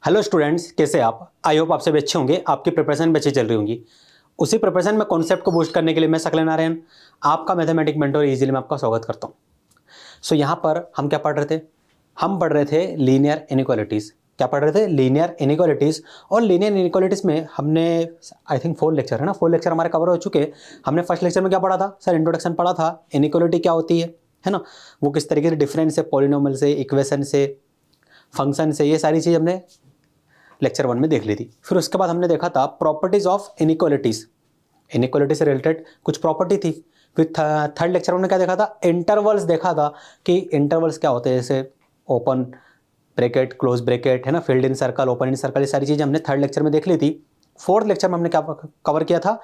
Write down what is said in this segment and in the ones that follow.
Hello students, कैसे आप? I hope आप सब अच्छे होंगे। आपकी प्रिपरेशन भी अच्छी चल रही होंगी। उसी प्रिपरेशन में कॉन्सेप्ट को बूस्ट करने के लिए मैं सकलेन नारायण, आपका मैथमेटिक मेंटर इजीली में आपका स्वागत करता हूँ। सो यहाँ पर हम क्या पढ़ रहे थे? हम पढ़ रहे थे लीनियर इनइक्वालिटीज़। क्या पढ़ रहे थे? Linear inequalities. और लीनियर इनइक्वालिटीज़ में हमने आई थिंक 4 लेक्चर है ना, 4 लेक्चर हमारे कवर हो चुके हैं। हमने फर्स्ट लेक्चर में क्या पढ़ा था सर? इंट्रोडक्शन पढ़ा था। इनइक्वालिटी क्या होती है ना, वो किस तरीके से डिफरेंस है, पॉलिनोमियल से, इक्वेशन से, फंक्शन से, ये सारी चीज़ हमने लेक्चर 1 में देख ली थी। फिर उसके बाद हमने देखा था प्रॉपर्टीज ऑफ इनइक्वालिटीज। इनइक्वालिटी से रिलेटेड कुछ प्रॉपर्टी थी। फिर थर्ड लेक्चर में हमने क्या देखा था? इंटरवल्स देखा था कि इंटरवल्स क्या होते हैं, जैसे ओपन ब्रैकेट, क्लोज ब्रैकेट, है ना, filled in circle, open in circle, ये सारी चीज़ें हमने थर्ड लेक्चर में देख ली थी। फोर्थ लेक्चर में हमने क्या कवर किया था?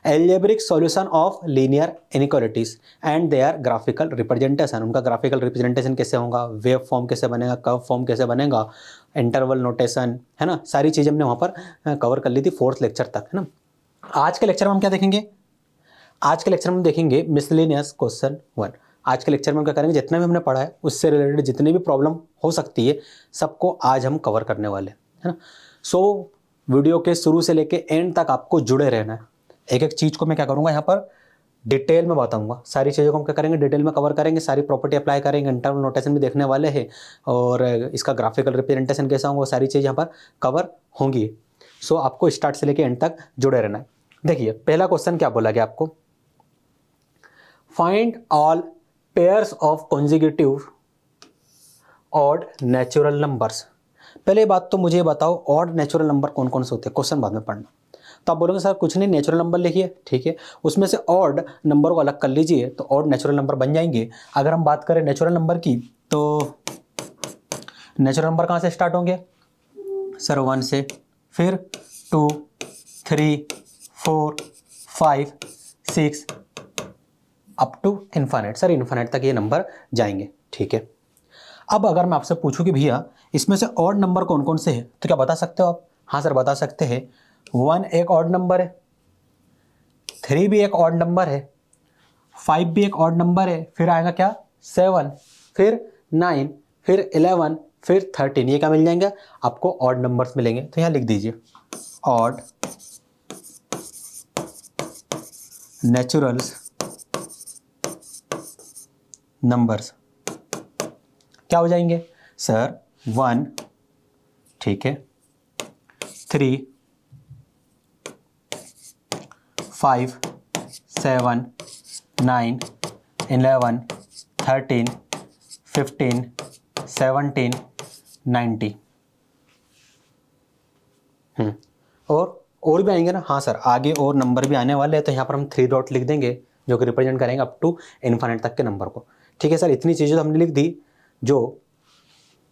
Algebraic solution of linear inequalities and their graphical representation. उनका ग्राफिकल रिप्रेजेंटेशन कैसे होगा, वेव फॉर्म कैसे बनेगा, कर्व फॉर्म कैसे बनेगा, इंटरवल नोटेशन, है ना, सारी चीज़ें हमने वहाँ पर कवर कर ली थी फोर्थ लेक्चर तक, है ना। आज के लेक्चर में हम क्या देखेंगे? आज के लेक्चर में देखेंगे मिसलेनियस क्वेश्चन 1। आज के लेक्चर में हम क्या करेंगे? जितना भी हमने पढ़ा है उससे रिलेटेड जितनी भी प्रॉब्लम हो सकती है सबको आज हम कवर करने वाले हैं, है ना। सो वीडियो के शुरू से लेके एंड तक आपको जुड़े रहना है। एक एक चीज़ को मैं क्या करूँगा यहाँ पर डिटेल में बताऊंगा। सारी चीज़ों को हम क्या करेंगे? डिटेल में कवर करेंगे, सारी प्रॉपर्टी अप्लाई करेंगे, इंटरवल नोटेशन भी देखने वाले हैं, और इसका ग्राफिकल रिप्रेजेंटेशन कैसा होगा, वो सारी चीज़ यहाँ पर कवर होंगी। सो आपको स्टार्ट से लेके एंड तक जुड़े रहना है। देखिए पहला क्वेश्चन क्या बोला गया आपको? Find all pairs of consecutive odd natural numbers. पहले बात तो मुझे बताओ, ऑड नेचुरल नंबर कौन कौन से होते हैं? क्वेश्चन बाद में पढ़ना। तो आप बोलोगे सर कुछ नहीं, नेचुरल नंबर लिखिए, ठीक है, उसमें से ऑड नंबर को अलग कर लीजिए तो ऑड नेचुरल नंबर बन जाएंगे। अगर हम बात करें नेचुरल नंबर की तो नेचुरल नंबर कहाँ से स्टार्ट होंगे सर? 1 से, फिर 2, 3, 4, 5, 6 up to infinite. Sir infinite तक ये नंबर जाएंगे, ठीक है। अब अगर मैं आपसे पूछूं कि भैया इसमें से ऑड नंबर कौन कौन से हैं, तो क्या बता सकते हो आप? हाँ सर बता सकते हैं। 1 एक ऑड नंबर है, 3 भी एक ऑड नंबर है, 5 भी एक ऑड नंबर है, फिर आएगा क्या? 7, फिर 9, फिर 11, फिर 13। ये क्या मिल जाएंगे आपको? ऑड नंबर्स मिलेंगे। तो यहाँ लिख दीजिए ऑड नेचुरल्स नंबर्स। क्या हो जाएंगे सर? 1, ठीक है, 3, 5, 7, 9, 11, 13, 15, 17, 19। और भी आएंगे ना? हाँ सर आगे और नंबर भी आने वाले हैं, तो यहाँ पर हम 3 डॉट लिख देंगे जो कि रिप्रेजेंट करेंगे अप टू इनफाइनाइट तक के नंबर को, ठीक है सर। इतनी चीज़ें तो हमने लिख दी। जो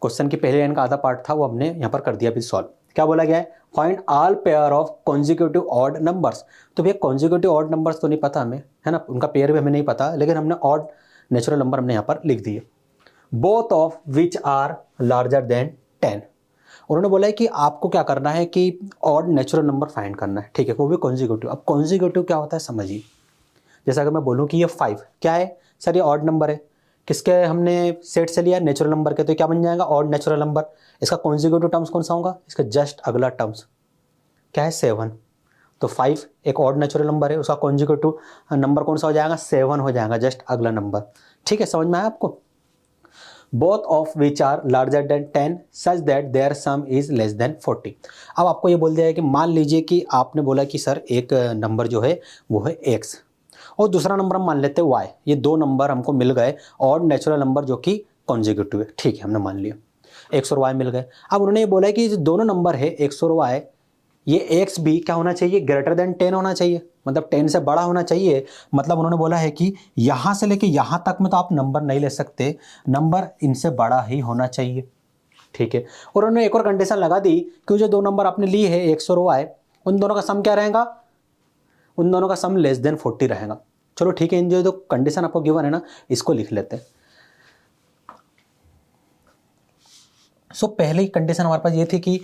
क्वेश्चन की पहले लाइन का आधा पार्ट था वो हमने यहाँ पर कर दिया भी सॉल्व। क्या बोला गया है? Find all pair of consecutive odd numbers. तो भैया कॉन्जिक्यूटिव ऑड नंबर्स तो नहीं पता हमें, है ना, उनका पेयर भी हमें नहीं पता, लेकिन हमने ऑड नेचुरल नंबर हमने यहाँ पर लिख दिए। Both of which are larger than 10। उन्होंने बोला है कि आपको क्या करना है कि ऑड नेचुरल नंबर फाइंड करना है, ठीक है, वो भी कॉन्जिक्यूटिव। अब कॉन्जिक्यूटिव क्या होता है समझिए। जैसे अगर मैं बोलूँ कि ये 5 क्या है सर? ये ऑड नंबर है। किसके हमने सेट से लिया? नेचुरल नंबर के। तो क्या बन जाएगा? Odd natural number. इसका कॉन्जिक्यूटिव टर्म्स कौन सा होगा? इसका जस्ट अगला टर्म्स क्या है? 7। तो 5 एक ऑड नेचुरल नंबर है, उसका कॉन्जिक्यूटिव नंबर कौन सा हो जाएगा? 7 हो जाएगा, जस्ट अगला नंबर, ठीक है। समझ में आया आपको? Both of which are larger than 10 such that their sum is less than 40। अब आपको ये बोल दिया है कि मान लीजिए कि आपने बोला कि सर एक नंबर जो है वो है x और दूसरा नंबर हम मान लेते हैं y। ये 2 नंबर हमको मिल गए ऑड नेचुरल नंबर जो कि कॉन्जिक्यूटिव है, ठीक है, हमने मान लिया x और y मिल गए। अब उन्होंने ये बोला है कि जो दोनों नंबर है x और y, ये x भी क्या होना चाहिए? ग्रेटर देन 10 होना चाहिए, मतलब 10 से बड़ा होना चाहिए। मतलब उन्होंने बोला है कि यहाँ से लेके यहाँ तक में तो आप नंबर नहीं ले सकते, नंबर इनसे बड़ा ही होना चाहिए, ठीक है। और उन्होंने एक और कंडीशन लगा दी कि जो 2 नंबर आपने ली है x और y, उन दोनों का सम क्या रहेगा? उन दोनों का सम लेस देन 40 रहेगा। चलो ठीक है, इन जो कंडीशन आपको गिवन है ना, इसको लिख लेते हैं। सो पहले ही कंडीशन हमारे पास ये थी कि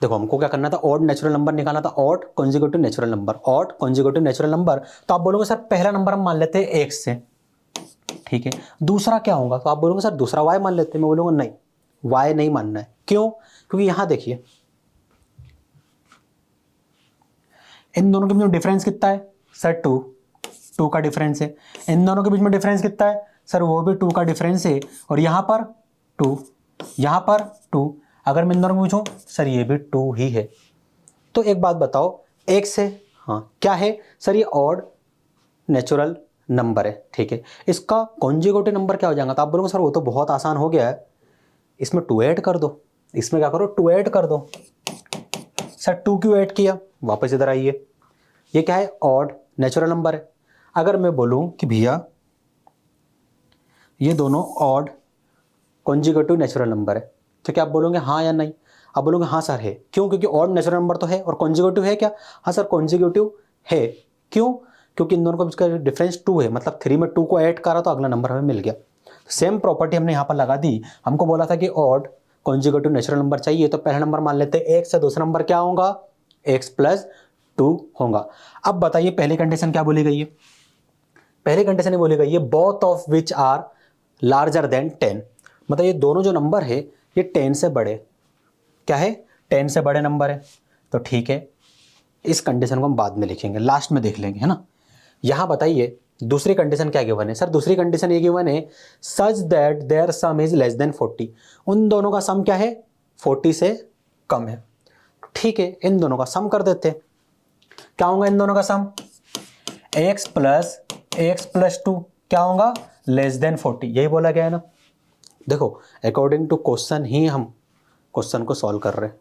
देखो हमको क्या करना था? ऑड नेचुरल नंबर निकालना था, odd consecutive natural number, odd consecutive natural number. तो आप बोलोगे सर पहला नंबर हम मान लेते हैं x से, ठीक है। दूसरा क्या होगा? तो आप बोलोगे सर दूसरा y मान लेते हैं। मैं बोलूँगा नहीं, y नहीं मानना है, क्यों? क्योंकि यहां देखिए इन दोनों के बीच में डिफरेंस कितना है सर? 2 का डिफरेंस है। इन दोनों के बीच में डिफरेंस कितना है सर? वो भी 2 का डिफरेंस है। और यहां पर 2, यहां पर 2। अगर मैं इन दोनों को पूछूं सर ये भी 2 ही है। तो एक बात बताओ, x है, हाँ क्या है सर? ये ऑड नेचुरल नंबर है, ठीक है। इसका कॉन्जुगेटिव नंबर क्या हो जाएगा? तो आप बोलोगे सर वो तो बहुत आसान हो गया है, इसमें 2 ऐड कर दो। इसमें क्या करो? 2 ऐड कर दो। सर 2 क्यों ऐड किया? वापस इधर आइए, ये क्या है? ऑड नेचुरल नंबर है। अगर मैं बोलूं कि भैया ये दोनों ऑड कॉन्जुगेटिव नेचुरल नंबर है, तो क्या आप बोलोगे हाँ या नहीं? आप बोलोगे हाँ सर है। क्यों? क्योंकि ऑड नेचुरल नंबर तो है और कॉन्जुगेटिव है क्या? हाँ सर कॉन्जुगेटिव है। क्यों? क्योंकि इन दोनों के बीच का डिफरेंस 2 है, मतलब 3 में 2 को ऐड करा तो अगला नंबर हमें मिल गया। सेम प्रॉपर्टी हमने यहाँ पर लगा दी। हमको बोला था कि ऑड कॉन्जुगेटिव नेचुरल नंबर चाहिए, तो पहला नंबर मान लेते हैं x से, दूसरा नंबर क्या होगा? x+2 होगा। अब बताइए पहली कंडीशन क्या बोली गई है? पहली कंडीशन ये बोली गई है both of which are larger than 10, मतलब ये दोनों जो नंबर है ये 10 से बड़े, क्या है? 10 से बड़े नंबर है। तो ठीक है, इस कंडीशन को हम बाद में लिखेंगे, लास्ट में देख लेंगे, है ना। यहां बताइए दूसरी कंडीशन क्या गिवन है सर? दूसरी कंडीशन ये गिवन है such that their sum is less than 40। उन दोनों का सम क्या है? 40 से कम है। ठीक है, इन दोनों का सम कर देते हैं। क्या होगा इन दोनों का सम? x+2 क्या होगा? Less than 40। यही बोला गया है ना। देखो अकॉर्डिंग टू क्वेश्चन ही हम क्वेश्चन को सॉल्व कर रहे हैं।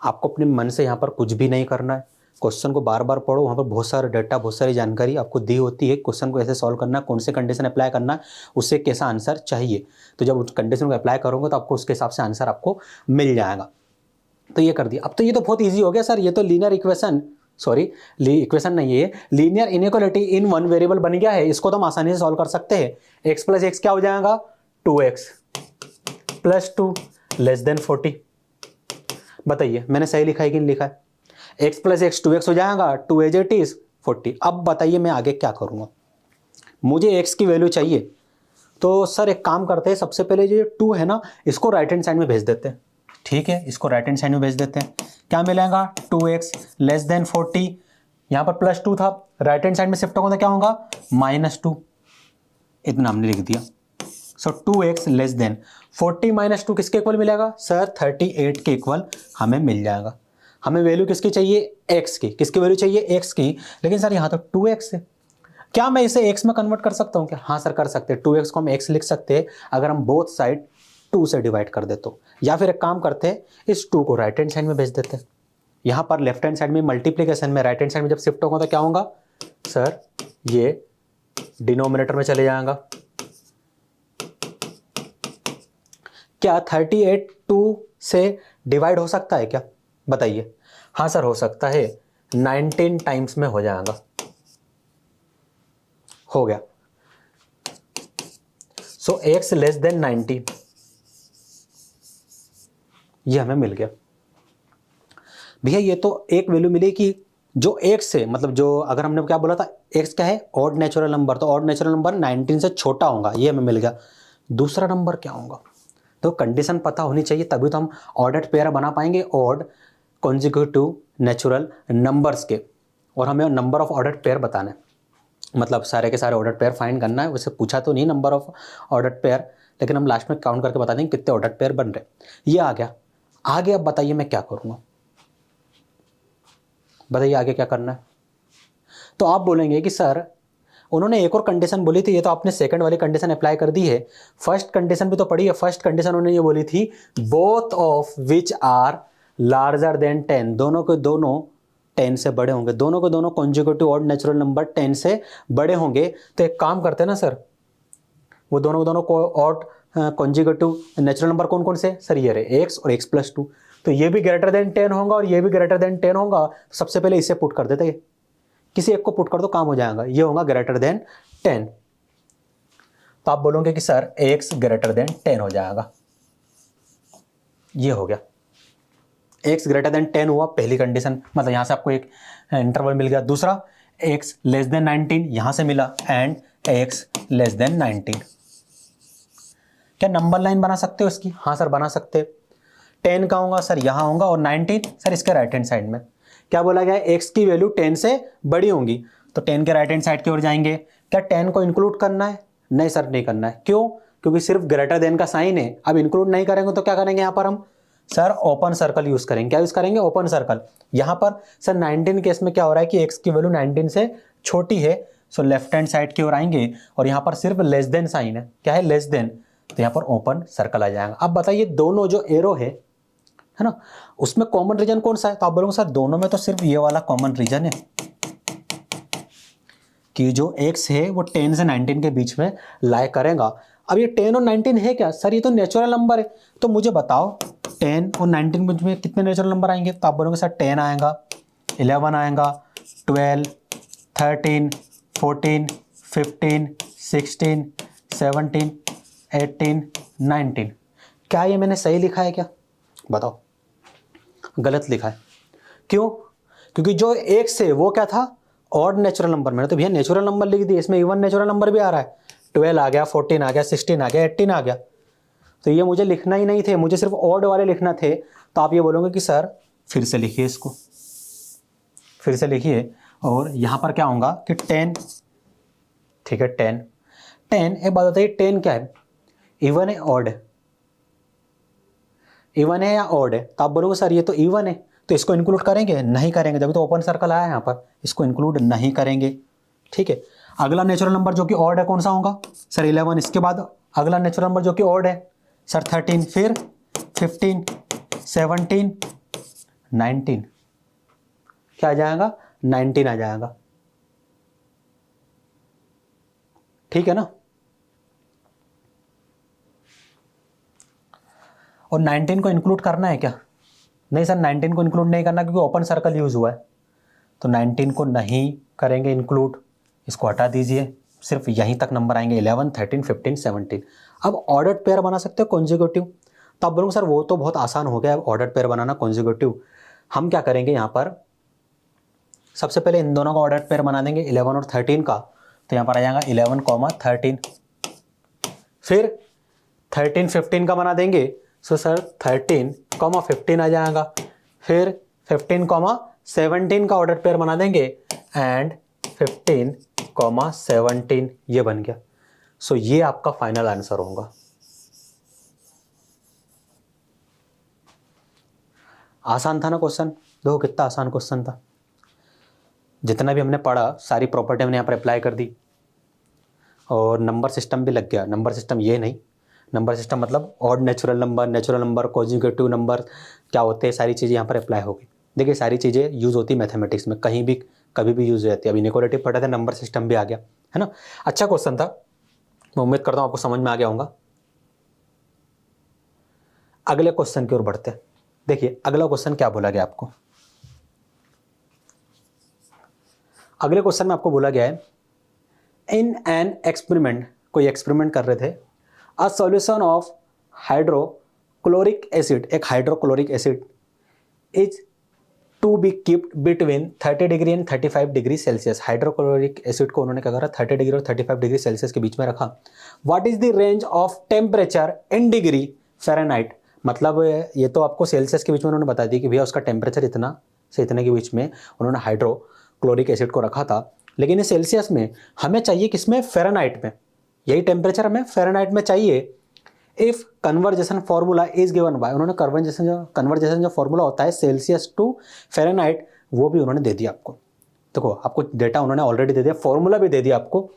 आपको अपने मन से यहाँ पर कुछ भी नहीं करना है। क्वेश्चन को बार बार पढ़ो, वहाँ पर बहुत सारा डेटा, बहुत सारी जानकारी आपको दी होती है। क्वेश्चन को ऐसे सॉल्व करना है, कौन से कंडीशन अप्लाई करना है, उससे कैसा आंसर चाहिए। तो जब उस कंडीशन को अप्लाई करोगे तो आपको उसके हिसाब से आंसर आपको मिल जाएगा। तो ये कर दिया। अब तो ये तो बहुत ईजी हो गया सर, ये तो लीनियर इक्वेशन, सॉरी इक्वेशन नहीं है, linear inequality in one variable बन गया है। इसको तो हम आसानी से सॉल्व कर सकते हैं। x+x क्या हो जाएगा? 2x+2 less than 40। बताइए मैंने सही लिखा है कि नहीं लिखा है? x+x 2x हो जाएगा, 2 एज इट इज 40। अब बताइए मैं आगे क्या करूँगा? मुझे x की वैल्यू चाहिए, तो सर एक काम करते हैं, सबसे पहले जो 2 है ना इसको राइट हैंड साइड में भेज देते हैं। ठीक है, इसको राइट हैंड साइड में भेज देते हैं। क्या मिलेगा? 2x less than 40। यहाँ पर +2 था, राइट हैंड साइड में शिफ्ट होगा तो क्या होगा? -2। इतना हमने लिख दिया। सो 2x लेस देन 40 -2 किसके इक्वल मिलेगा सर? 38 के इक्वल हमें मिल जाएगा। हमें वैल्यू किसकी चाहिए? x की। किसकी वैल्यू चाहिए? x की। लेकिन सर यहाँ तो 2x है, क्या मैं इसे x में कन्वर्ट कर सकता हूँ क्या? हाँ सर कर सकते हैं। 2x को हम x लिख सकते हैं अगर हम बोथ साइड 2 से डिवाइड कर दे तो। या फिर एक काम करते हैं, इस 2 को राइट हैंड साइड में भेज देते हैं। यहाँ पर लेफ्ट हैंड साइड में मल्टीप्लीकेशन में राइट हैंड साइड में जब शिफ्ट होगा तो क्या होगा सर? ये डिनोमिनेटर में चले जाएगा। क्या 38 2 से डिवाइड हो सकता है क्या? बताइए। हाँ सर हो सकता है, 19 टाइम्स में हो जाएगा। हो गया। सो x लेस देन 90, ये हमें मिल गया। भैया ये तो एक वैल्यू मिली कि जो x से, मतलब जो अगर हमने क्या बोला था x क्या है? ऑड नेचुरल नंबर, तो ऑड नेचुरल नंबर 19 से छोटा होगा, ये हमें मिल गया। दूसरा नंबर क्या होगा? तो कंडीशन पता होनी चाहिए, तभी तो हम ऑर्डर्ड पेयर बना पाएंगे ऑड कॉन्जिक्यूटिव नेचुरल नंबर्स के। और हमें नंबर ऑफ ऑर्डर्ड पेयर बताना है, मतलब सारे के सारे ऑर्डर्ड पेयर फाइंड करना है। वैसे पूछा तो नहीं नंबर ऑफ ऑर्डर्ड पेयर, लेकिन हम लास्ट में काउंट करके बता देंगे कितने ऑर्डर्ड पेयर बन रहे। ये आ गया। आगे अब बताइए मैं क्या करूँगा? बताइए आगे क्या करना है? तो आप बोलेंगे कि सर उन्होंने एक और कंडीशन बोली थी, ये तो आपने सेकंड वाली कंडीशन अप्लाई कर दी है, फर्स्ट कंडीशन भी तो पढ़ी है। फर्स्ट कंडीशन उन्होंने ये बोली थी both of which are larger than 10, दोनों के दोनों 10 से बड़े होंगे। दोनों के दोनों कॉन्जुगेटिव ऑड नेचुरल नंबर 10 से बड़े होंगे। तो एक काम करते हैं ना सर, वो दोनों के दोनों ऑड कॉन्जुगेटिव नेचुरल नंबर कौन कौन से? सर ये रहे x और x+2। तो ये भी ग्रेटर देन 10 होगा और ये भी ग्रेटर देन 10 होगा। सबसे पहले इसे पुट कर देते हैं, किसी एक को पुट कर दो काम हो जाएगा। ये होगा ग्रेटर देन 10। तो आप बोलोगे कि सर x ग्रेटर देन 10 हो जाएगा। ये हो गया, x ग्रेटर देन 10 हुआ पहली कंडीशन, मतलब यहां से आपको एक इंटरवल मिल गया। दूसरा x लेस देन 19 यहां से मिला, एंड x लेस देन 19। क्या नंबर लाइन बना सकते हो इसकी? हाँ सर बना सकते। 10 का होगा सर यहाँ होगा, और 19 सर इसके राइट हैंड साइड में। क्या बोला गया है, x की वैल्यू 10 से बड़ी होंगी, तो 10 के राइट हैंड साइड की ओर जाएंगे। क्या 10 को इंक्लूड करना है? नहीं सर नहीं करना है। क्यों? क्योंकि सिर्फ ग्रेटर देन का साइन है। अब इंक्लूड नहीं करेंगे तो क्या करेंगे यहाँ पर हम सर ओपन सर्कल यूज करेंगे। क्या यूज करेंगे? Open circle. यहाँ पर सर 19 केस में क्या हो रहा है कि x की वैल्यू 19 से छोटी है, सो लेफ्ट हैंड साइड की ओर आएंगे, और यहाँ पर सिर्फ लेस देन साइन है। क्या है? लेस देन, तो यहाँ पर ओपन सर्कल आ जाएगा। अब बताइए दोनों जो एरो है ना, उसमें कॉमन रीजन कौन सा है? तो आप बोलोगे सर दोनों में तो सिर्फ ये वाला कॉमन रीजन है कि जो x है वो 10 से 19 के बीच में लाई करेगा। अब ये 10 और 19 है क्या सर? ये तो नेचुरल नंबर है। तो मुझे बताओ 10 और 19 के बीच में कितने नेचुरल नंबर आएंगे? तो आप बोलोगे सर 10 आएगा, 11 आएगा, 12, 13, 14, 15, 16, 17, 18, 19। क्या ये मैंने सही लिखा है क्या? बताओ। गलत लिखा है। क्यों? क्योंकि जो x है वो क्या था? Odd natural number. मैंने तो भैया नेचुरल नंबर लिख दिए, इसमें इवन नेचुरल नंबर भी आ रहा है। 12 आ गया, 14 आ गया, 16 आ गया, 18 आ गया। तो ये मुझे लिखना ही नहीं थे, मुझे सिर्फ ऑड वाले लिखना थे। तो आप ये बोलोगे कि सर फिर से लिखिए इसको, फिर से लिखिए, और यहाँ पर क्या होगा कि 10, ठीक है 10। एक बात बताइए 10 क्या है? इवन है ऑड है? इवन है या ऑड है? तो आप बोलोगे सर ये तो इवन है, तो इसको इंक्लूड करेंगे? नहीं करेंगे, जब तो ओपन सर्कल आया है यहाँ पर, इसको इंक्लूड नहीं करेंगे। ठीक है। अगला नेचुरल नंबर जो कि ऑड है कौन सा होगा सर? 11। इसके बाद अगला नेचुरल नंबर जो कि ऑड है सर 13, फिर 15, 17, 19। क्या आ जाएगा? 19 आ जाएगा। ठीक है ना? और 19 को इंक्लूड करना है क्या? नहीं सर 19 को इंक्लूड नहीं करना, क्योंकि ओपन सर्कल यूज हुआ है, तो 19 को नहीं करेंगे इंक्लूड। इसको हटा दीजिए, सिर्फ यहीं तक नंबर आएंगे 11, 13, 15, 17। अब ऑर्डर्ड पेयर बना सकते हो कॉन्जिक्यूटिव। तो आप बोलोगे सर वो तो बहुत आसान हो गया ऑर्डर्ड पेयर बनाना कॉन्जिक्यूटिव। हम क्या करेंगे यहाँ पर, सबसे पहले इन दोनों का ऑर्डर्ड पेयर बना देंगे 11 और 13 का। तो यहाँ पर आ जाएगा 11, 13। फिर 13, 15 का बना देंगे, सो सर 13, 15 आ जाएगा। फिर 15, 17 का ऑर्डर पेयर बना देंगे, एंड 15, 17 ये बन गया। सो ये आपका फाइनल आंसर होगा। आसान था ना क्वेश्चन? देखो कितना आसान क्वेश्चन था। जितना भी हमने पढ़ा सारी प्रॉपर्टी हमने यहाँ पर अप्लाई कर दी, और नंबर सिस्टम भी लग गया। नंबर सिस्टम ये नहीं, नंबर सिस्टम मतलब odd natural number, conjugative number क्या होते हैं, सारी चीज़ें यहाँ पर अप्लाई होगी। देखिए सारी चीज़ें यूज़ होती है मैथमेटिक्स में, कहीं भी कभी भी यूज़ हो जाती है। अभी इनइक्वालिटी पढ़ा था, नंबर सिस्टम भी आ गया है ना। अच्छा क्वेश्चन था, मैं उम्मीद करता हूँ आपको समझ में आ गया होगा। अगले क्वेश्चन की ओर बढ़ते हैं। देखिए अगला क्वेश्चन क्या बोला गया आपको। अगले क्वेश्चन में आपको बोला गया है, इन एन एक्सपेरिमेंट, कोई एक्सपेरिमेंट कर रहे थे, a solution of hydrochloric acid, एक hydrochloric acid is to be kept between 30 degree and 35 degree Celsius. Hydrochloric acid को उन्होंने क्या करा, 30 डिग्री और 35 डिग्री सेल्सियस के बीच में रखा। What is the range of temperature in degree Fahrenheit. मतलब ये तो आपको सेल्सियस के बीच में उन्होंने बता दी कि भैया उसका टेम्परेचर इतना से इतने के बीच में उन्होंने हाइड्रोक्लोरिक एसिड को रखा था। लेकिन ये सेल्सियस में हमें चाहिए किसमें? फ़ारेनहाइट में। यही टेम्परेचर हमें फ़ारेनहाइट में चाहिए। If conversation formula is given by, उन्होंने कन्वर्जेशन जो फार्मूला होता है सेल्सियस टू फ़ारेनहाइट, वो भी उन्होंने दे दिया आपको। देखो आपको डेटा उन्होंने ऑलरेडी दे दिया, फार्मूला भी दे दिया आपको।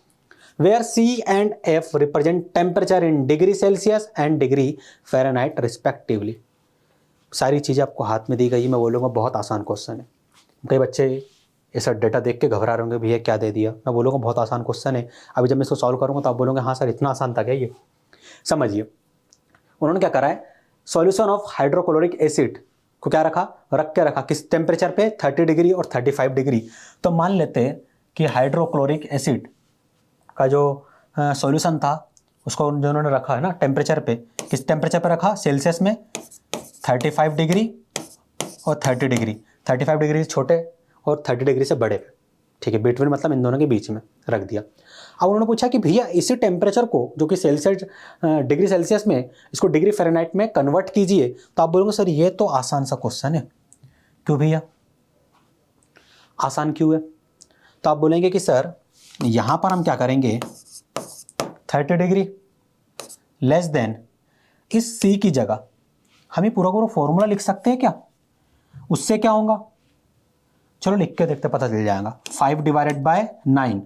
Where C and F represent temperature in degree Celsius and degree Fahrenheit respectively. सारी चीज़ें आपको हाथ में दी गई। मैं बोलूँगा बहुत आसान क्वेश्चन है। कई बच्चे ऐसा डेटा देख के घबरा रहे होंगे, भैया क्या दे दिया। मैं बोलूँगा बहुत आसान क्वेश्चन है। अभी जब मैं इसको सॉल्व करूँगा तो आप बोलोगे हाँ सर इतना आसान था क्या ये। समझिए उन्होंने क्या करा है, सॉल्यूशन ऑफ हाइड्रोक्लोरिक एसिड को क्या रखा किस टेम्परेचर पे, 30 डिग्री और 35 डिग्री। तो मान लेते हैं कि हाइड्रोक्लोरिक एसिड का जो सॉल्यूशन था उसको जो उन्होंने रखा है ना टेम्परेचर पे, किस टेम्परेचर पे रखा? सेल्सियस में 35 डिग्री और 30 डिग्री। 35 डिग्री से छोटे और 30 डिग्री से बड़े पे। ठीक है, बिटवीन मतलब इन दोनों के बीच में रख दिया। अब उन्होंने पूछा कि भैया इसी टेम्परेचर को जो कि सेल्सियस डिग्री सेल्सियस में, इसको डिग्री फ़ारेनहाइट में कन्वर्ट कीजिए। तो आप बोलोगे सर ये तो आसान सा क्वेश्चन है। क्यों भैया आसान क्यों है? तो आप बोलेंगे कि सर यहाँ पर हम क्या करेंगे, 30 डिग्री लेस देन इस C की जगह हम ये पूरा पूरा फॉर्मूला लिख सकते हैं क्या? उससे क्या होगा, चलो लिख के देखते पता चल जाएगा। 5 divided by 9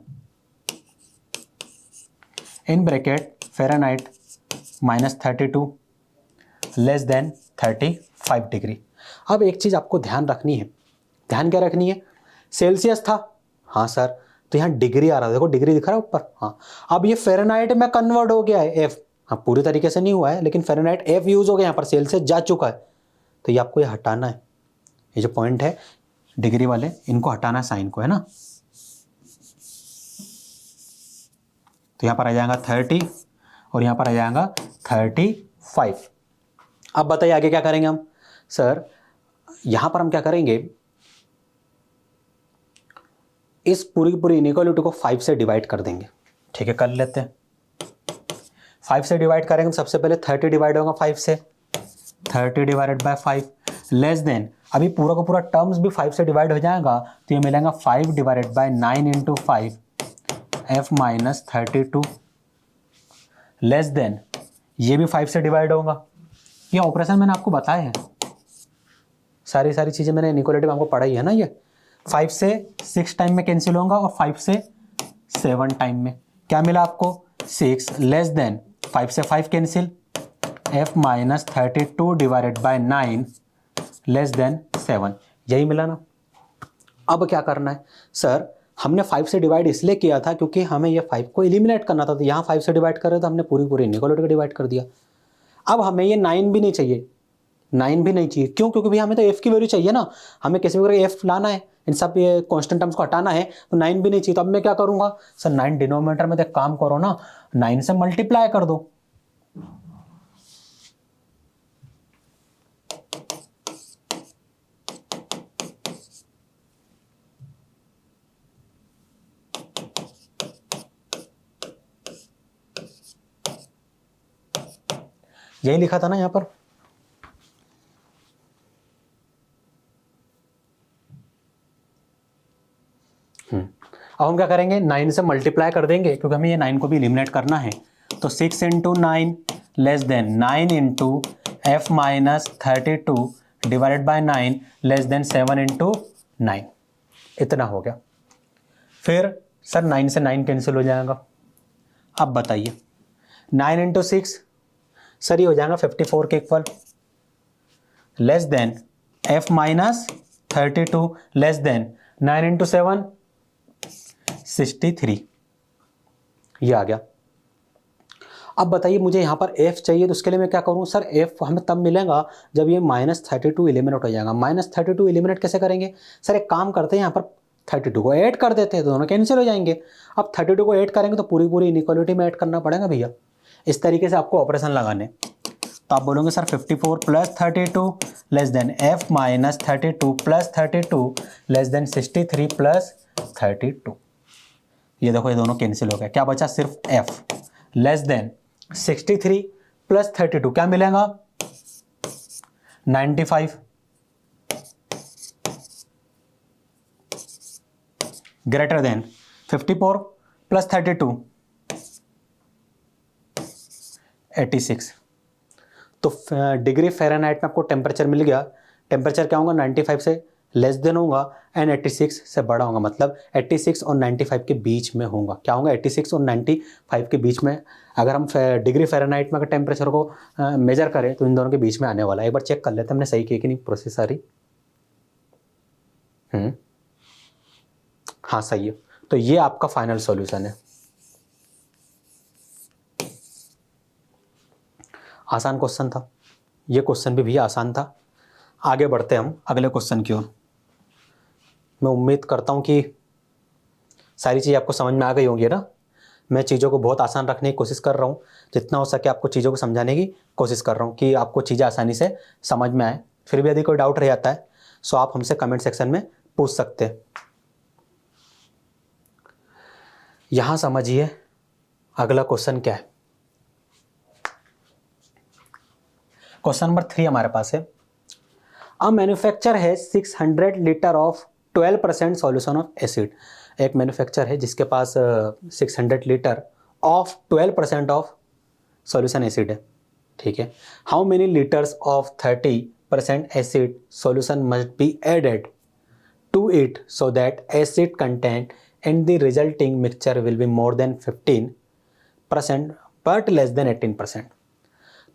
in bracket Fahrenheit -32 less than 35 degree. अब एक चीज़ आपको ध्यान रखनी है, ध्यान क्या रखनी है, सेल्सियस था, हाँ सर, तो यहाँ डिग्री आ रहा है, देखो डिग्री दिख रहा है ऊपर, हाँ। अब ये फ़ारेनहाइट में कन्वर्ट हो गया है एफ, हाँ पूरी तरीके से नहीं हुआ है लेकिन फ़ारेनहाइट एफ यूज़ हो गया, यहाँ पर सेल्सियस जा चुका है। तो ये आपको ये हटाना है, ये जो पॉइंट है डिग्री वाले, इनको हटाना है साइन को, है ना। तो यहाँ पर आ जाएगा 30 और यहाँ पर आ जाएगा 35। अब बताइए आगे क्या करेंगे हम? सर यहाँ पर हम क्या करेंगे, इस पूरी की पूरी इनइक्वालिटी को 5 से डिवाइड कर देंगे। ठीक है, कर लेते हैं। 5 से डिवाइड करेंगे, सबसे पहले 30 डिवाइड होगा 5 से, 30 डिवाइडेड बाय 5 लेस देन, अभी पूरा का पूरा टर्म्स भी 5 से डिवाइड हो जाएगा, तो ये मिलेगा 5 divided by 9 into 5 f minus 32 less than, ये भी 5 से डिवाइड होगा। ये ऑपरेशन मैंने आपको बताया है, सारी चीज़ें मैंने इनइक्वालिटी में आपको पढ़ाई है ना। ये 5 से 6 टाइम में कैंसिल होगा और 5 से 7 टाइम में, क्या मिला आपको 6 लेस देन 5 से 5 cancel, f minus 32 divided by 9 less than 7, यही मिला ना। अब क्या करना है सर, हमने 5 से डिवाइड इसलिए किया था क्योंकि हमें ये 5 को एलिमिनेट करना था, तो यहाँ 5 से डिवाइड कर रहे तो हमने पूरी इनइक्वालिटी को डिवाइड कर दिया। अब हमें ये 9 भी नहीं चाहिए, 9 भी नहीं चाहिए, क्यों? क्योंकि भैया हमें तो f की वैल्यू चाहिए ना, हमें किसी भी करके f लाना है, इन सब ये कांस्टेंट टर्म्स को हटाना है, तो 9 भी नहीं चाहिए। तो अब मैं क्या करूंगा सर, 9 डिनोमिनेटर में तो एक काम करो ना, 9 से मल्टीप्लाई कर दो। यही लिखा था ना यहाँ पर। अब हम क्या करेंगे, 9 से मल्टीप्लाई कर देंगे क्योंकि हमें ये 9 को भी एलिमिनेट करना है। तो 6 into 9 less than 9 into F minus 32 divided by 9 less than 7 into 9, इतना हो गया। फिर सर 9 से 9 कैंसिल हो जाएगा। अब बताइए 9 इंटू 6, सर ये हो जाएगा 54 के equal, less than F minus 32 less than 9 into 7 63, ये आ गया। अब बताइए मुझे यहाँ पर f चाहिए, तो उसके लिए मैं क्या करूँ सर, f हमें तब मिलेगा जब ये -32 एलिमिनेट हो जाएगा। -32 एलिमिनेट कैसे करेंगे सर, एक काम करते हैं, यहाँ पर 32 को ऐड कर देते हैं, दोनों कैंसिल हो जाएंगे। अब 32 को ऐड करेंगे तो पूरी इनइक्वालिटी में ऐड करना पड़ेगा भैया, इस तरीके से आपको ऑपरेशन लगाने। तो आप बोलोगे sir 54 plus 32 less than f minus 32 plus 32 less than 63 plus 32, ये देखो ये दोनों कैंसिल हो गए, क्या बचा सिर्फ f लेस देन 63 प्लस 32, क्या मिलेगा 95 ग्रेटर देन 54 प्लस 32 86। तो डिग्री फ़ारेनहाइट में आपको टेम्परेचर मिल गया। टेम्परेचर क्या होगा, 95 से लेस देन होगा एंड 86 से बड़ा होगा, मतलब 86 और 95 के बीच में होगा। क्या होगा 86 और 95 के बीच में। अगर हम डिग्री फ़ारेनहाइट में अगर टेम्परेचर को मेजर करें तो इन दोनों के बीच में आने वाला है। एक बार चेक कर लेते हैं हमने सही की कि नहीं प्रोसेस सारी। हाँ सही है। तो ये आपका फाइनल सॉल्यूशन है। आसान क्वेश्चन था, ये क्वेश्चन भी आसान था। आगे बढ़ते हैं हम अगले क्वेश्चन की ओर। मैं उम्मीद करता हूँ कि सारी चीज़ आपको समझ में आ गई होंगी ना। मैं चीज़ों को बहुत आसान रखने की कोशिश कर रहा हूँ, जितना हो सके आपको चीज़ों को समझाने की कोशिश कर रहा हूँ कि आपको चीज़ें आसानी से समझ में आए। फिर भी यदि कोई डाउट रह जाता है सो आप हमसे कमेंट सेक्शन में पूछ सकते हैं। यहां समझिए अगला क्वेश्चन क्या है। क्वेश्चन नंबर 3 हमारे पास है, अ मैन्युफैक्चर है 600 litre of 12% solution of acid. एक मैन्युफैक्चर है जिसके पास 600 litre of 12% of solution acid है, ठीक है। How many litres of 30% acid solution must be added to it so that acid content in the resulting mixture will be more than 15% but less than 18%।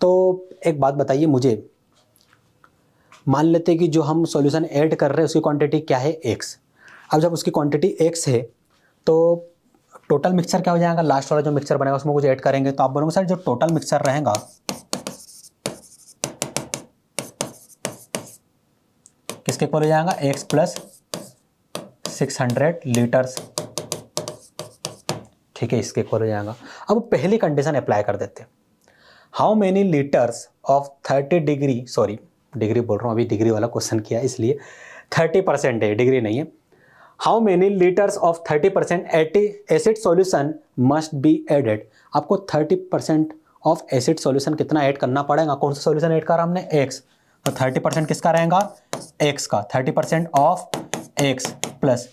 तो एक बात बताइए मुझे, मान लेते हैं कि जो हम सॉल्यूशन ऐड कर रहे हैं उसकी क्वांटिटी क्या है, x। अब जब उसकी क्वांटिटी x है तो टोटल मिक्सचर क्या हो जाएगा, लास्ट वाला जो मिक्सचर बनेगा उसमें कुछ ऐड करेंगे तो आप बोलोगे सर जो टोटल मिक्सचर रहेगा किसके इक्वल हो जाएगा, x प्लस 600 लीटर्स, ठीक है, इसके इक्वल हो जाएगा। अब पहली कंडीशन अप्लाई कर देते हैं, how many litres of 30 degree, sorry degree बोल रहा हूँ, अभी डिग्री वाला क्वेश्चन किया इसलिए 30% है, डिग्री नहीं है। How many litres of 30% acid solution must be added. आपको 30% ऑफ एसिड सॉल्यूशन कितना ऐड करना पड़ेगा, कौन सा सॉल्यूशन ऐड करा हमने, x, तो 30% किसका रहेगा, x का, 30% ऑफ x प्लस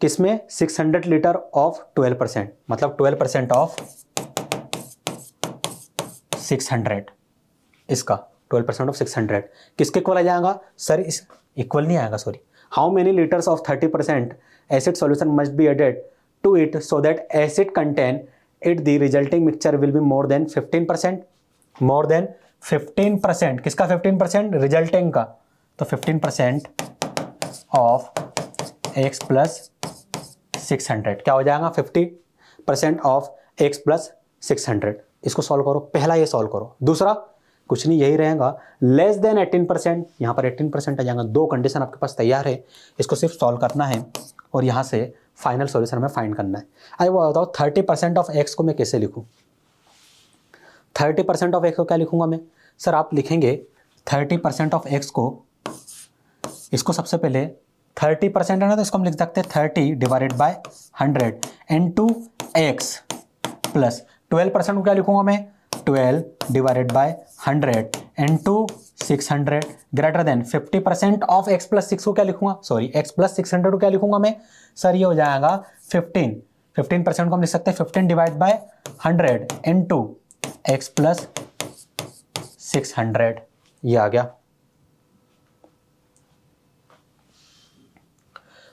किसमें 600 लीटर ऑफ 12%, मतलब 12% ऑफ 600, इसका 12% ऑफ 600 किसके इक्वल आ जाएगा सर, इस इक्वल नहीं आएगा, sorry. How many litres of 30% acid solution must be added to it so that acid content it the resulting mixture will be more than 15%, more than 15%, किसका 15%, resulting का, तो 15% of x plus 600 क्या हो जाएगा, 50% of x plus 600। इसको solve करो, पहला ये सॉल्व करो, दूसरा कुछ नहीं यही रहेगा, लेस देन 18%, यहाँ पर 18% आ जाएगा। दो कंडीशन आपके पास तैयार है, इसको सिर्फ सॉल्व करना है और यहाँ से फाइनल सॉल्यूशन हमें फाइंड करना है। आई वो बताओ 30% ऑफ x को मैं कैसे लिखूँ, 30% ऑफ x को क्या लिखूंगा मैं, सर आप लिखेंगे 30% ऑफ x को, इसको सबसे पहले 30% है ना, तो इसको हम लिख सकते हैं 30 divided by 100 into x plus 12% को क्या लिखूंगा मैं, 12 divided by 100 into 600 greater than 50% of x plus 6 को क्या लिखूंगा, सॉरी x प्लस 600 को क्या लिखूंगा मैं, सर ये हो जाएगा 15% को हम लिख सकते हैं 15 divide by 100 into x plus 600, ये आ गया।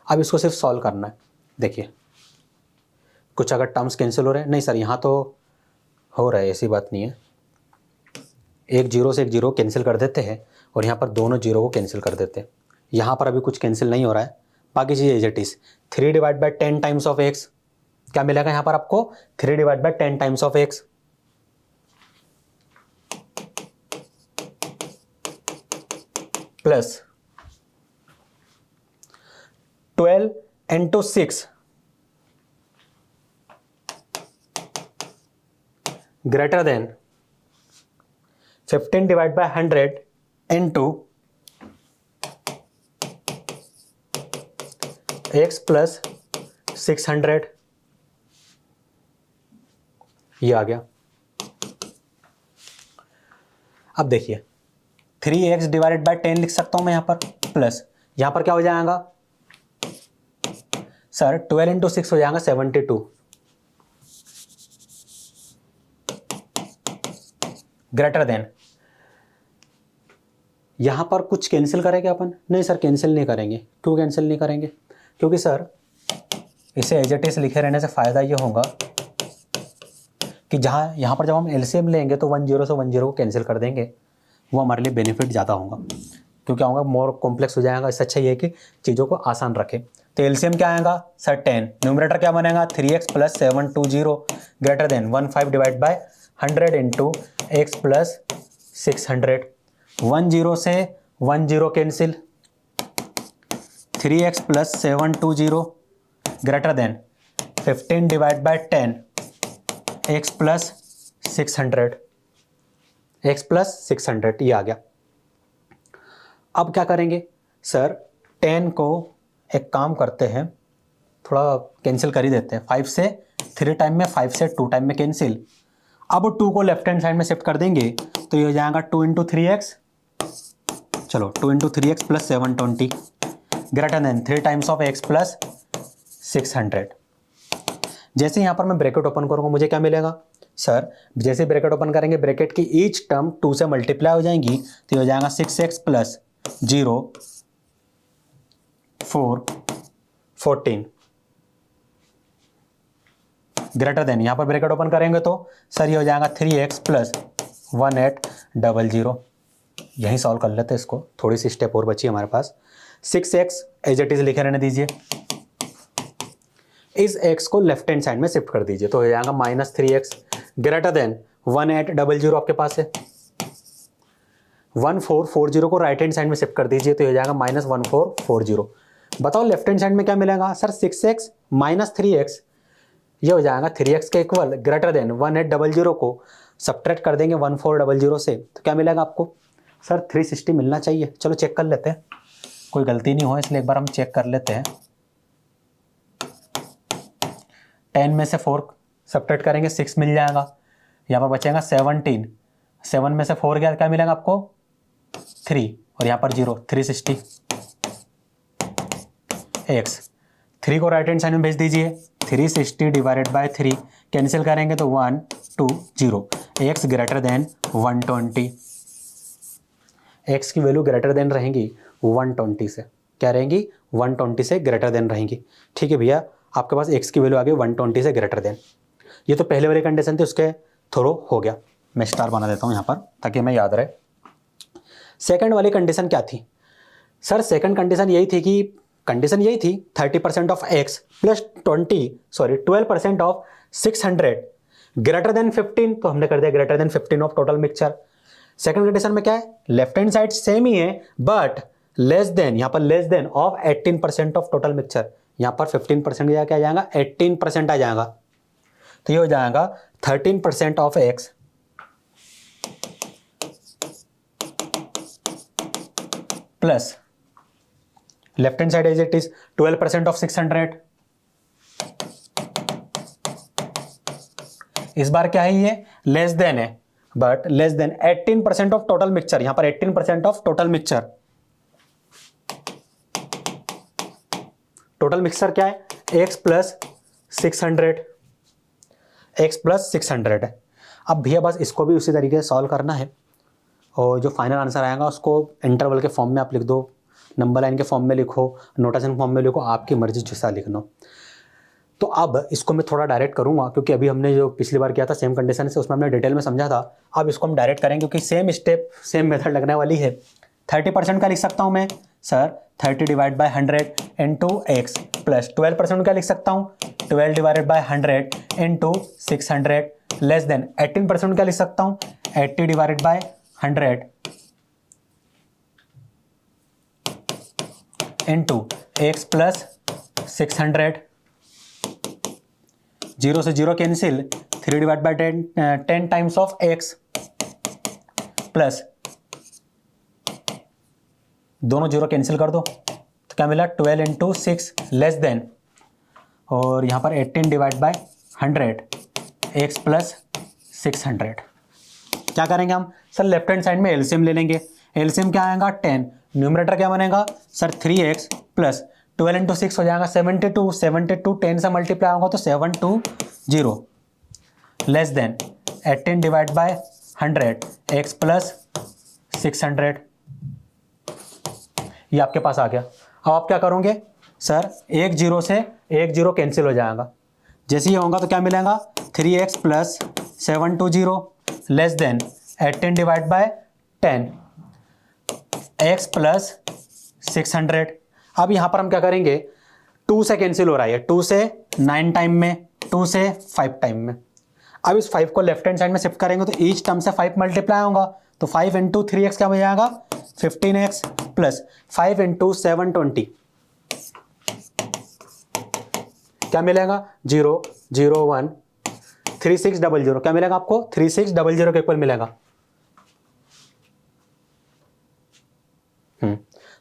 अब इसको सिर्फ सॉल्व करना है। देखिए कुछ अगर टर्म्स कैंसिल हो रहे हैं, नहीं सर यहाँ तो हो रहा है, ऐसी बात नहीं है, एक जीरो से एक जीरो कैंसिल कर देते हैं और यहाँ पर दोनों जीरो को कैंसिल कर देते हैं। यहाँ पर अभी कुछ कैंसिल नहीं हो रहा है, बाकी चीज़ as it is. 3 divide by 10 times of x क्या मिलेगा यहाँ पर आपको, 3 divide by 10 times of x plus 12 into 6 greater than 15 divide by 100 into x plus 600, ये आ गया। अब देखिए 3x डिवाइडेड बाय 10 लिख सकता हूं मैं यहाँ पर, प्लस यहाँ पर क्या हो जाएगा सर 12 इंटू 6 हो जाएगा 72 ग्रेटर देन, यहां पर कुछ कैंसिल करेंगे अपन, नहीं सर कैंसिल नहीं करेंगे। क्यों कैंसिल नहीं करेंगे, क्योंकि सर इसे एज इट इज लिखे रहने से फायदा ये होगा कि जहां यहां पर जब हम एलसीएम लेंगे तो 10 से 10 को कैंसिल कर देंगे, वो हमारे लिए बेनिफिट ज़्यादा होगा, क्योंकि होगा मोर कॉम्प्लेक्स हो जाएगा। इससे अच्छा ये है कि चीज़ों को आसान रखें। तो एलसीएम क्या आएगा सर 10, न्यूमरेटर क्या बनेगा 3x plus 720 greater than 15 divide by 100 into x plus 600, 10 से 10 cancel, 3x plus 720 greater than 15 divide by 10 x plus 600, x plus 600, ये आ गया। अब क्या करेंगे सर 10 को एक काम करते हैं, थोड़ा कैंसिल कर ही देते हैं। 5 से 3 टाइम में, 5 से 2 टाइम में कैंसिल। अब 2 को लेफ्ट हैंड साइड में शिफ्ट कर देंगे तो ये हो जाएगा 2 इंटू 3x, चलो 2 into 3x plus 720 greater than 3 times of x plus 600। जैसे यहाँ पर मैं ब्रैकेट ओपन करूँगा मुझे क्या मिलेगा सर, जैसे ब्रैकेट ओपन करेंगे ब्रैकेट की ईच टर्म 2 से मल्टीप्लाई हो जाएंगी तो हो जाएगा 6x प्लस 0 4 14 ग्रेटर देन, यहाँ पर ब्रैकेट ओपन करेंगे तो सर ये हो जाएगा 3x प्लस 1800। यहीं सॉल्व कर लेते हैं इसको, थोड़ी सी स्टेप और बची हमारे पास। 6x एज इट इज लिखे रहने दीजिए, इस x को लेफ्ट हैंड साइड में शिफ्ट कर दीजिए तो हो जाएगा -3x ग्रेटर देन 1800 आपके पास है। 1440 को राइट हैंड साइड में शिफ्ट कर दीजिए तो हो जाएगा -1440। बताओ लेफ्ट हैंड साइड में क्या मिलेगा सर, 6x माइनस 3x, ये हो जाएगा 3x के इक्वल ग्रेटर देन 1800 को सब्ट्रैक्ट कर देंगे 1400 से तो क्या मिलेगा आपको सर 360 मिलना चाहिए। चलो चेक कर लेते हैं, कोई गलती नहीं हो इसलिए एक बार हम चेक कर लेते हैं। 10 में से 4 सब्ट्रैक्ट करेंगे 6 मिल जाएगा, यहाँ पर बचेगा 17, 7 में से 4 गया क्या मिलेगा आपको 3 और यहाँ पर 0, 360 x। 3 को राइट हैंड साइड में भेज दीजिए, 360 डिवाइडेड बाय 3 कैंसिल करेंगे तो 1 2 0, x ग्रेटर देन 120। x की वैल्यू ग्रेटर देन रहेंगी 120 से, क्या रहेंगी 120 से ग्रेटर देन रहेंगी। ठीक है भैया, आपके पास x की वैल्यू आ गई 120 से ग्रेटर देन। ये तो पहले वाली कंडीशन थी, उसके थ्रो हो गया। मैं स्टार बना देता हूँ यहाँ पर ताकि हमें याद रहे। सेकंड वाली कंडीशन क्या थी सर, सेकंड कंडीशन यही थी कि 30% of x plus 12% of 600 greater than 15, तो हमने कर दिया greater than 15 of total mixture. Second condition में क्या है, लेफ्ट हैंड साइड सेम ही है बट लेस देन, यहाँ पर less than of 18% of total mixture, यहाँ पर 15% क्या आ जाएगा 18% आ जाएगा, तो ये हो जाएगा 13% of x plus left hand side as it is 12% of 600। इस बार क्या है, ये लेस देन है but less than 18% of total mixture, यहां पर 18% of total mixture. Total mixture क्या है x प्लस 600, x प्लस 600 है। अब भैया बस इसको भी उसी तरीके से सॉल्व करना है और जो फाइनल आंसर आएगा उसको इंटरवल के फॉर्म में आप लिख दो, नंबर लाइन के फॉर्म में लिखो, नोटेशन फॉर्म में लिखो, आपकी मर्जी जैसा लिखना। तो अब इसको मैं थोड़ा डायरेक्ट करूंगा क्योंकि अभी हमने जो पिछली बार किया था सेम कंडीशन से उसमें हमने डिटेल में समझा था। अब इसको हम डायरेक्ट करेंगे क्योंकि सेम स्टेप सेम मेथड लगने वाली है। 30% का लिख सकता हूं मैं sir 30 divide by 100 into x plus 12% का लिख सकता हूं 12 divided by 100 into 600 less than 18% का लिख सकता हूं 80 divided by 100 into x plus 600। 0 से 0 cancel, 3 divide by 10 times of x plus दोनों 0 कैंसिल कर दो तो क्या मिला 12 इंटू 6 लेस देन, और यहाँ पर 18 डिवाइड बाय 100 x प्लस 600। क्या करेंगे हम सर, लेफ्ट हैंड साइड में एलसीएम ले लेंगे। एलसीएम क्या आएगा 10, न्यूमरेटर क्या बनेगा सर 3x प्लस 12 इंटू 6 हो जाएगा 72 10 से मल्टीप्लाई होगा तो 720 less than 18 divide by 100 x plus 600। ये आपके पास आ गया। अब आप क्या करोगे सर, एक जीरो से एक जीरो कैंसिल हो जाएगा, जैसे ये होगा तो क्या मिलेगा 3x plus 720 less than 18 divide by 10 x plus 600। अब यहाँ पर हम क्या करेंगे, 2 से कैंसिल हो रहा है, 2 से 9 टाइम में, 2 से 5 टाइम में। अब इस 5 को लेफ्ट हैंड साइड में शिफ्ट करेंगे तो ईच टर्म से 5 मल्टीप्लाई होगा तो 5 इंटू 3x क्या हो जाएगा 15x प्लस 5 इंटू 720 क्या मिलेगा 0 0 1 3600 क्या मिलेगा आपको 3600 के इक्वल मिलेगा।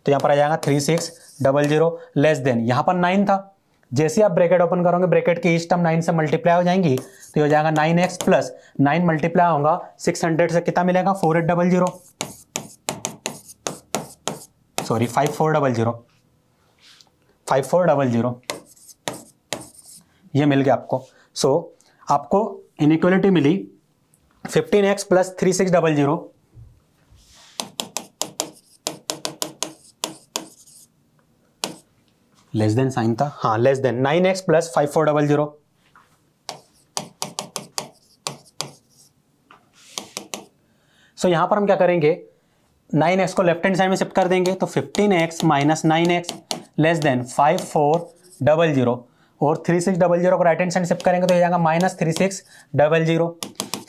तो यहां पर आ जाएगा 3600 लेस देन, यहां पर 9 था जैसे आप ब्रैकेट ओपन करोगे ब्रैकेट की ईच टर्म 9 से मल्टीप्लाई हो जाएंगी, तो ये हो जाएगा 9x प्लस 9 मल्टीप्लाई होगा 600 से कितना मिलेगा 4800, सॉरी 5400 ये मिल गया आपको। सो आपको इनइक्वालिटी मिली 15x plus 3600 less than sign था, हाँ लेस देन 9x प्लस 5400। सो यहां पर हम क्या करेंगे 9x को लेफ्ट हैंड साइड में शिफ्ट कर देंगे, तो 15x minus 9x less than 5400 और 3600 को राइट हैंड साइड शिफ्ट करेंगे तो ये जाएगा माइनस 3600।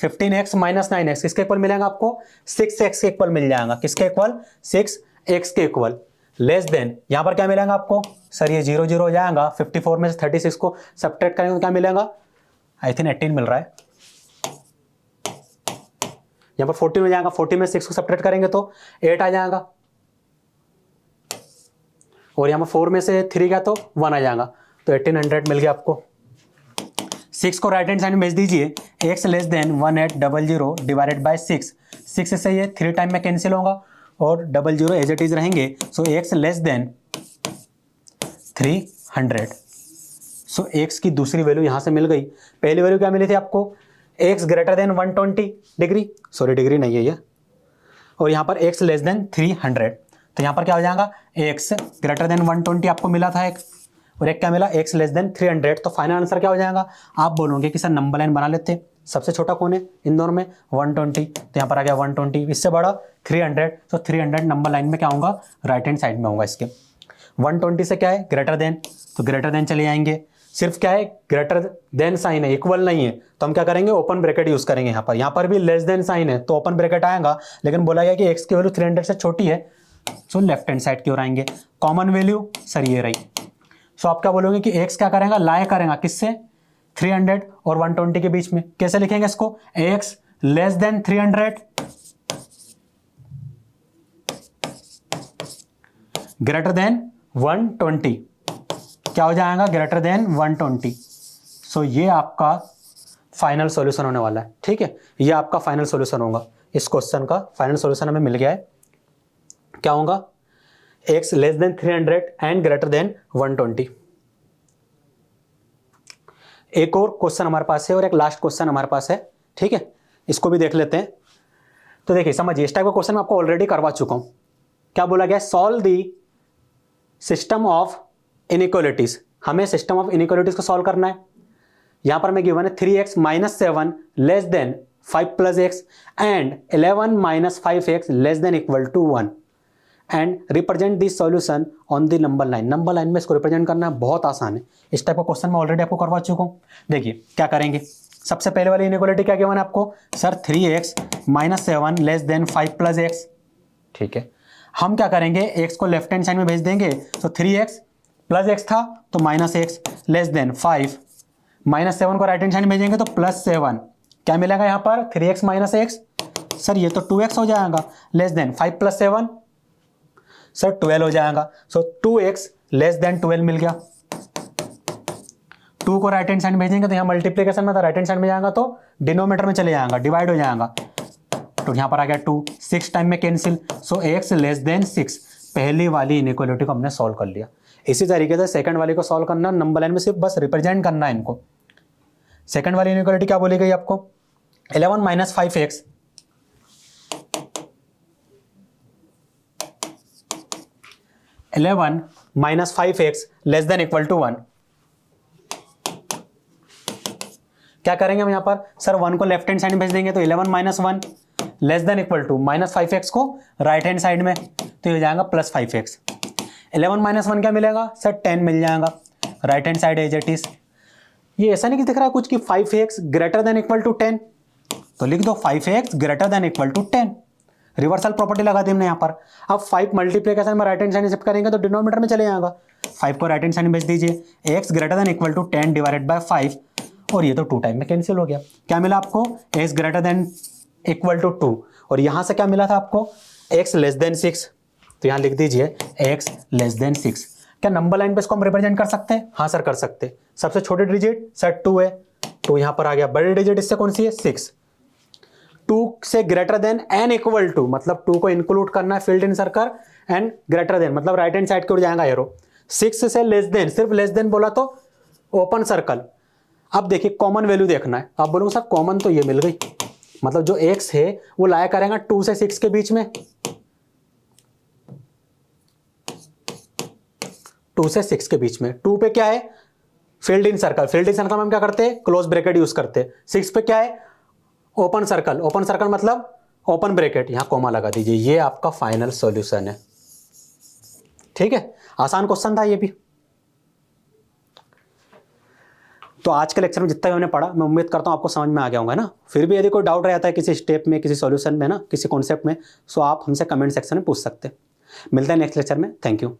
15x माइनस 9x किसके इक्वल मिलेगा आपको 6x के इक्वल मिल जाएगा, किसके इक्वल 6x के इक्वल। लेस देन यहां पर क्या मिलेगा आपको सर ये 0 0 हो जाएगा, 54 में से 36 को सब्ट्रैक्ट करेंगे तो क्या मिलेगा आई थिंक 18 मिल रहा है, यहां पर 14 हो जाएगा, 40 में 6 को सब्ट्रैक्ट करेंगे तो 8 आ जाएगा, और यहां पर 4 में से 3 गया तो 1 आ जाएगा, तो 1800 मिल गया आपको। 6 को राइट हैंड साइड में भेज दीजिए, x less than 1800 divided by 6 से ये 3 टाइम में कैंसिल होगा और 00 एज इट इज रहेंगे, सो x लेस देन 300। सो x की दूसरी वैल्यू यहां से मिल गई। पहली वैल्यू क्या मिली थी आपको x greater then 120 degree, sorry degree नहीं है ये, और यहां पर x लेस देन 300, तो यहां पर क्या हो जाएगा x ग्रेटर देन 120 आपको मिला था एक, और एक क्या मिला x लेस देन 300। तो फाइनल आंसर क्या हो जाएगा, आप बोलोगे कि सर नंबर लाइन बना लेते, सबसे छोटा कौन है इन दोनों में 120, तो यहाँ पर आ गया 120, इससे बड़ा 300, तो 300 नंबर लाइन में क्या होगा राइट हैंड साइड में होगा इसके। 120 से क्या है ग्रेटर देन, तो ग्रेटर देन चले जाएंगे, सिर्फ क्या है ग्रेटर देन साइन है, इक्वल नहीं है, तो हम क्या करेंगे ओपन ब्रैकेट यूज करेंगे। यहाँ पर भी लेस देन साइन है तो ओपन ब्रैकेट आएगा, लेकिन बोला गया कि x की वैल्यू 300 से छोटी है, सो लेफ्ट हैंड साइड की ओर आएंगे। कॉमन वैल्यू सर ये रही, सो आप क्या बोलोगे कि x क्या करेगा लाया करेगा किससे 300 और 120 के बीच में, कैसे लिखेंगे इसको x less than 300 greater than 120, क्या हो जाएगा ग्रेटर देन 120। सो ये आपका फाइनल सॉल्यूशन होने वाला है, ठीक है, ये आपका फाइनल सॉल्यूशन होगा, इस क्वेश्चन का फाइनल सॉल्यूशन हमें मिल गया है, क्या होगा x less than 300 and greater then 120। एक और क्वेश्चन हमारे पास है और एक लास्ट क्वेश्चन हमारे पास है, ठीक है, इसको भी देख लेते हैं। तो देखिए समझिए इस टाइप का क्वेश्चन मैं आपको ऑलरेडी करवा चुका हूं। क्या बोला गया solve the system of inequalities, हमें सिस्टम ऑफ इनइक्वालिटीज को सॉल्व करना है। यहां पर मैं गिवन है 3x minus 7 less than 5 plus x and 11 minus 5x less than equal to 1 and represent this solution on the number line. Number line में इसको रिप्रेजेंट करना बहुत आसान है, इस टाइप का क्वेश्चन मैं ऑलरेडी आपको करवा चुका हूं। देखिए क्या करेंगे, सबसे पहले वाली इनइक्वालिटी क्या गिवन है आपको sir 3x minus 7 less than 5 plus x, ठीक है, हम क्या करेंगे x को लेफ्ट हैंड साइड में भेज देंगे, तो 3x प्लस एक्स था तो minus x less than 5 minus 7 को राइट हैंड साइड में भेजेंगे तो प्लस 7, क्या मिलेगा यहाँ पर 3x माइनस एक्स, सर ये तो 2x हो जाएगा, लेस देन 5 प्लस 7 सर 12 हो जाएगा, सो 2x लेस देन 12 मिल गया। 2 को राइट हैंड साइड भेजेंगे तो यहाँ मल्टीप्लीकेशन में था, राइट हैंड साइड में जाएगा तो डिनोमिनेटर में चले जाएगा, डिवाइड हो जाएगा, तो यहाँ पर आ गया 2, 6 टाइम में कैंसिल, सो x लेस देन 6। पहली वाली इनइक्वालिटी को हमने सॉल्व कर लिया। इसी तरीके से सेकंड वाली को सॉल्व करना, नंबर लाइन में सिर्फ बस रिप्रेजेंट करना है इनको। सेकंड वाली इनइक्वालिटी क्या बोली गई आपको 11 minus 5x, minus 5x less than equal to 1। क्या करेंगे हम यहाँ पर सर 1 को लेफ्ट हैंड साइड में भेज देंगे तो 11 minus 1 less than equal to minus 5x को राइट हैंड साइड में, तो ये हो जाएगा प्लस 5x। 11 माइनस 1 क्या मिलेगा सर 10 मिल जाएगा, right hand side as it is. ये ऐसा नहीं कि दिख रहा है कुछ कि 5x greater than equal to 10, तो लिख दो 5x greater than equal to 10, reversal property लगा दी हमने यहाँ पर। अब 5 मल्टीप्लिकेशन में राइट हैंड साइड शिफ्ट करेंगे तो डिनोमिनेटर में चले जाएगा, 5 को राइट हैंड साइड में भेज दीजिए, x greater than equal to 10 divided by 5, और ये तो 2 टाइम में कैंसिल हो गया। क्या मिला आपको x greater than equal to 2, और यहां से क्या मिला था आपको x लेस देन 6, तो यहां लिख दीजिए x लेस देन 6। क्या नंबर लाइन पे इसको हम रिप्रेजेंट कर सकते हैं? हाँ सर कर सकते हैं। सबसे छोटे डिजिट सर 2 है, तो यहां पर आ गया। बड़े डिजिट इससे कौन सी है? 6। 2 से greater than and equal to, मतलब 2 को इंक्लूड करना है filled in circle, and greater than मतलब राइट हैंड साइड की ओर जाएगा एरो। 6 से लेस देन, सिर्फ लेस देन बोला तो ओपन सर्कल। अब देखिए कॉमन वैल्यू देखना है। आप बोलोगे सर कॉमन तो ये मिल गई, मतलब जो x है वो लाया करेगा 2 से 6 के बीच में, 2 से 6 के बीच में। 2 पे क्या है? Filled in circle. Field in circle में हम क्या करते हैं? क्लोज ब्रैकेट यूज करते हैं। 6 पे क्या है? Open circle. ओपन सर्कल मतलब ओपन ब्रैकेट, यहां कॉमा लगा दीजिए। ये आपका फाइनल सॉल्यूशन है। ठीक है, आसान क्वेश्चन था ये भी। तो आज के लेक्चर में जितना भी हमने पढ़ा, मैं उम्मीद करता हूं आपको समझ में आ गया होगा ना। फिर भी यदि कोई डाउट रहता है किसी स्टेप में, किसी सॉल्यूशन में ना, किसी कॉन्सेप्ट में, तो आप हमसे कमेंट सेक्शन में पूछ सकते हैं। मिलते हैं नेक्स्ट लेक्चर में। Thank you.